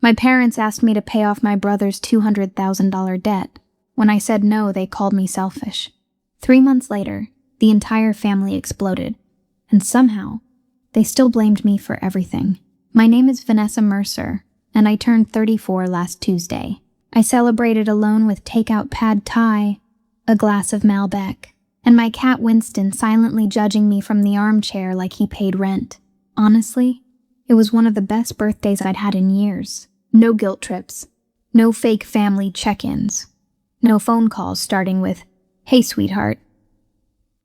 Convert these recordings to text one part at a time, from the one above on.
My parents asked me to pay off my brother's $200,000 debt. When I said no, they called me selfish. 3 months later, the entire family exploded, and somehow, they still blamed me for everything. My name is Vanessa Mercer, and I turned 34 last Tuesday. I celebrated alone with takeout pad thai, a glass of Malbec, and my cat Winston silently judging me from the armchair like he paid rent. Honestly, it was one of the best birthdays I'd had in years. No guilt trips, no fake family check-ins, no phone calls starting with, "Hey, sweetheart."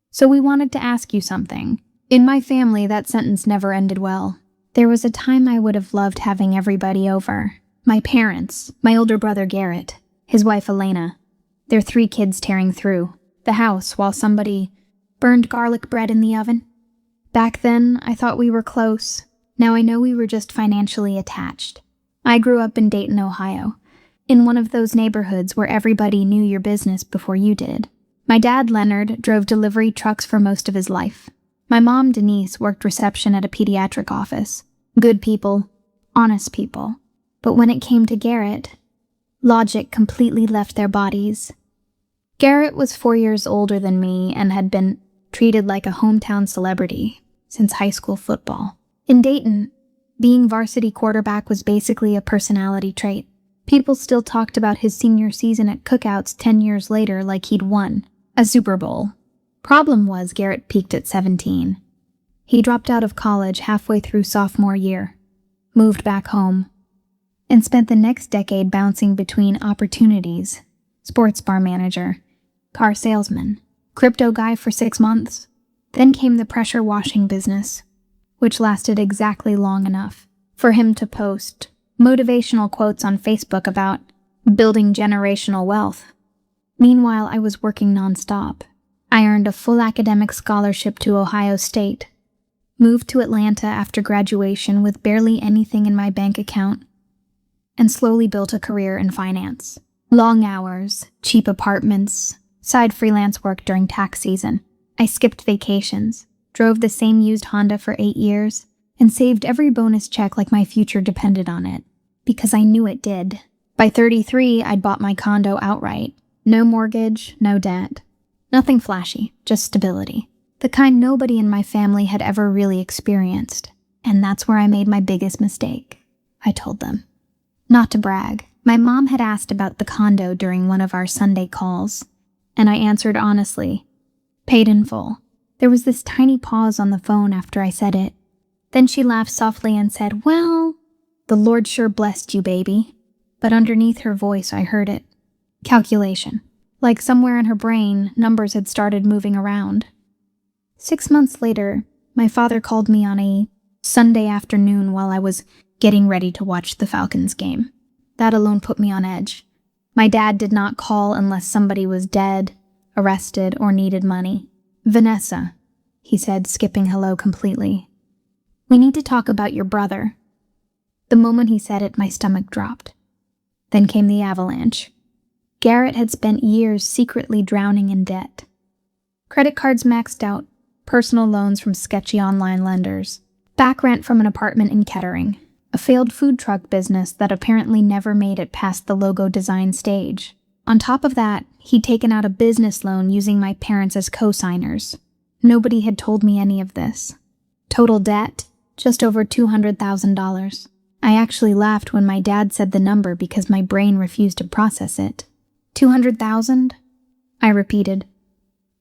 So we wanted to ask you something. In my family, that sentence never ended well. There was a time I would have loved having everybody over. My parents, my older brother Garrett, his wife Elena, their 3 kids tearing through the house while somebody burned garlic bread in the oven. Back then, I thought we were close. Now I know we were just financially attached. I grew up in Dayton, Ohio, in one of those neighborhoods where everybody knew your business before you did. My dad, Leonard, drove delivery trucks for most of his life. My mom, Denise, worked reception at a pediatric office. Good people, honest people. But when it came to Garrett, logic completely left their bodies. Garrett was 4 years older than me and had been treated like a hometown celebrity since high school football. In Dayton, being varsity quarterback was basically a personality trait. People still talked about his senior season at cookouts 10 years later like he'd won a Super Bowl. Problem was, Garrett peaked at 17. He dropped out of college halfway through sophomore year, moved back home, and spent the next decade bouncing between opportunities: sports bar manager, car salesman, crypto guy for 6 months. Then came the pressure washing business, which lasted exactly long enough for him to post motivational quotes on Facebook about building generational wealth. Meanwhile, I was working nonstop. I earned a full academic scholarship to Ohio State, moved to Atlanta after graduation with barely anything in my bank account, and slowly built a career in finance. Long hours, cheap apartments, side freelance work during tax season. I skipped vacations, drove the same used Honda for 8 years, and saved every bonus check like my future depended on it, because I knew it did. By 33, I'd bought my condo outright. No mortgage, no debt. Nothing flashy, just stability. The kind nobody in my family had ever really experienced. And that's where I made my biggest mistake, I told them. Not to brag, my mom had asked about the condo during one of our Sunday calls, and I answered honestly, paid in full. There was this tiny pause on the phone after I said it. Then she laughed softly and said, "Well, the Lord sure blessed you, baby." But underneath her voice, I heard it. Calculation. Like somewhere in her brain, numbers had started moving around. 6 months later, my father called me on a Sunday afternoon while I was getting ready to watch the Falcons game. That alone put me on edge. My dad did not call unless somebody was dead, arrested, or needed money. "Vanessa," he said, skipping hello completely. "We need to talk about your brother." The moment he said it, my stomach dropped. Then came the avalanche. Garrett had spent years secretly drowning in debt. Credit cards maxed out, personal loans from sketchy online lenders, back rent from an apartment in Kettering, a failed food truck business that apparently never made it past the logo design stage. On top of that, he'd taken out a business loan using my parents as co-signers. Nobody had told me any of this. Total debt, just over $200,000. I actually laughed when my dad said the number because my brain refused to process it. 200,000? I repeated.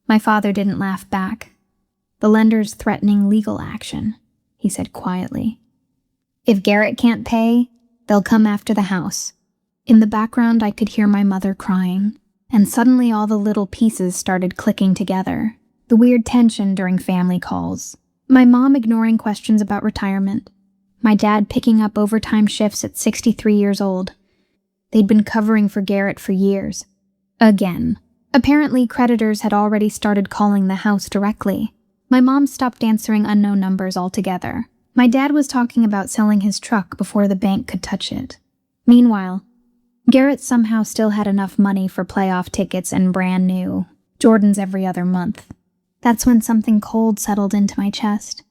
My father didn't laugh back. "The lender's threatening legal action," he said quietly. "If Garrett can't pay, they'll come after the house." In the background, I could hear my mother crying, and suddenly all the little pieces started clicking together. The weird tension during family calls. My mom ignoring questions about retirement. My dad picking up overtime shifts at 63 years old. They'd been covering for Garrett for years. Again. Apparently, creditors had already started calling the house directly. My mom stopped answering unknown numbers altogether. My dad was talking about selling his truck before the bank could touch it. Meanwhile, Garrett somehow still had enough money for playoff tickets and brand new Jordans every other month. That's when something cold settled into my chest.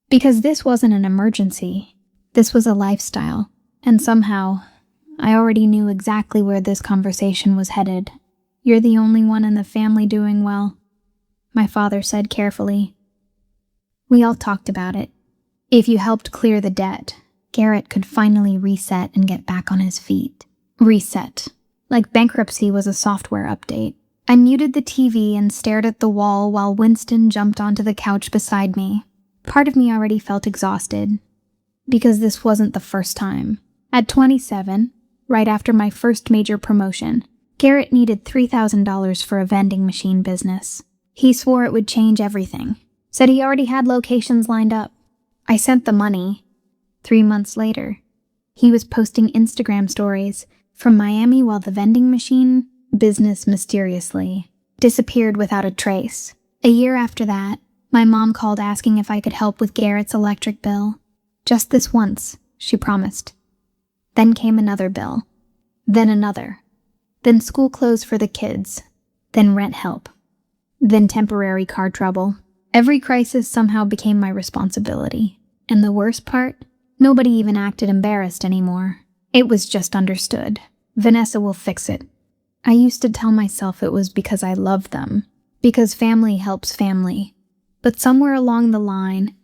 Because this wasn't an emergency. This was a lifestyle. And somehow, I already knew exactly where this conversation was headed. "You're the only one in the family doing well," my father said carefully. "We all talked about it. If you helped clear the debt, Garrett could finally reset and get back on his feet." Reset. Like bankruptcy was a software update. I muted the TV and stared at the wall while Winston jumped onto the couch beside me. Part of me already felt exhausted, because this wasn't the first time. At 27, right after my first major promotion, Garrett needed $3,000 for a vending machine business. He swore it would change everything. Said he already had locations lined up. I sent the money. 3 months later, he was posting Instagram stories from Miami while the vending machine business mysteriously disappeared without a trace. A year after that, my mom called asking if I could help with Garrett's electric bill. "Just this once," she promised. Then came another bill. Then another. Then school clothes for the kids. Then rent help. Then temporary car trouble. Every crisis somehow became my responsibility. And the worst part? Nobody even acted embarrassed anymore. It was just understood. Vanessa will fix it. I used to tell myself it was because I loved them, because family helps family. But somewhere along the line,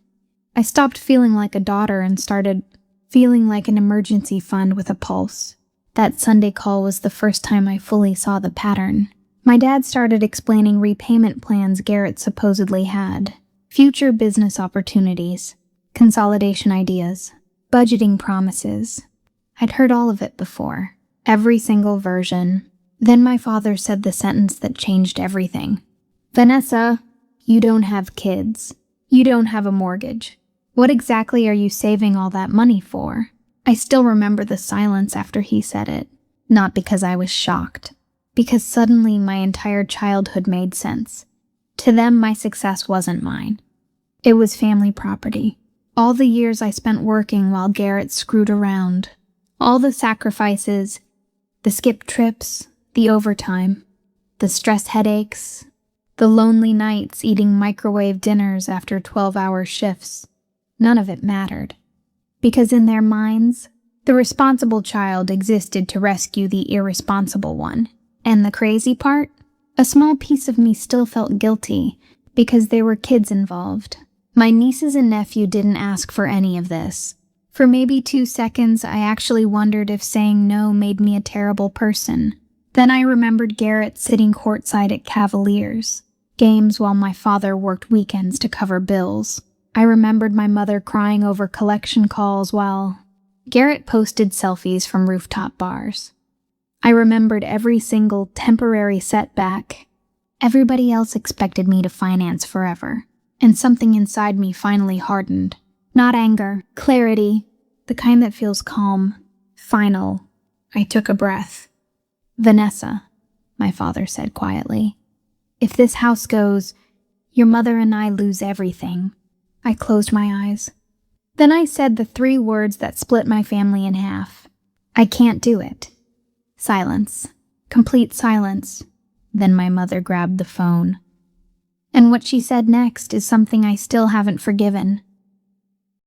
I stopped feeling like a daughter and started feeling like an emergency fund with a pulse. That Sunday call was the first time I fully saw the pattern. My dad started explaining repayment plans Garrett supposedly had, future business opportunities, consolidation ideas, budgeting promises. I'd heard all of it before, every single version. Then my father said the sentence that changed everything. "Vanessa, you don't have kids. You don't have a mortgage. What exactly are you saving all that money for?" I still remember the silence after he said it, not because I was shocked, because suddenly my entire childhood made sense. To them, my success wasn't mine. It was family property. All the years I spent working while Garrett screwed around. All the sacrifices, the skipped trips, the overtime, the stress headaches, the lonely nights eating microwave dinners after 12-hour shifts. None of it mattered. Because in their minds, the responsible child existed to rescue the irresponsible one. And the crazy part? A small piece of me still felt guilty because there were kids involved. My nieces and nephew didn't ask for any of this. For maybe 2 seconds, I actually wondered if saying no made me a terrible person. Then I remembered Garrett sitting courtside at Cavaliers games while my father worked weekends to cover bills. I remembered my mother crying over collection calls while Garrett posted selfies from rooftop bars. I remembered every single temporary setback. Everybody else expected me to finance forever, and something inside me finally hardened. Not anger, clarity, the kind that feels calm, final. I took a breath. "Vanessa," my father said quietly, "if this house goes, your mother and I lose everything." I closed my eyes. Then I said the 3 words that split my family in half. "I can't do it." Silence. Complete silence. Then my mother grabbed the phone. And what she said next is something I still haven't forgiven.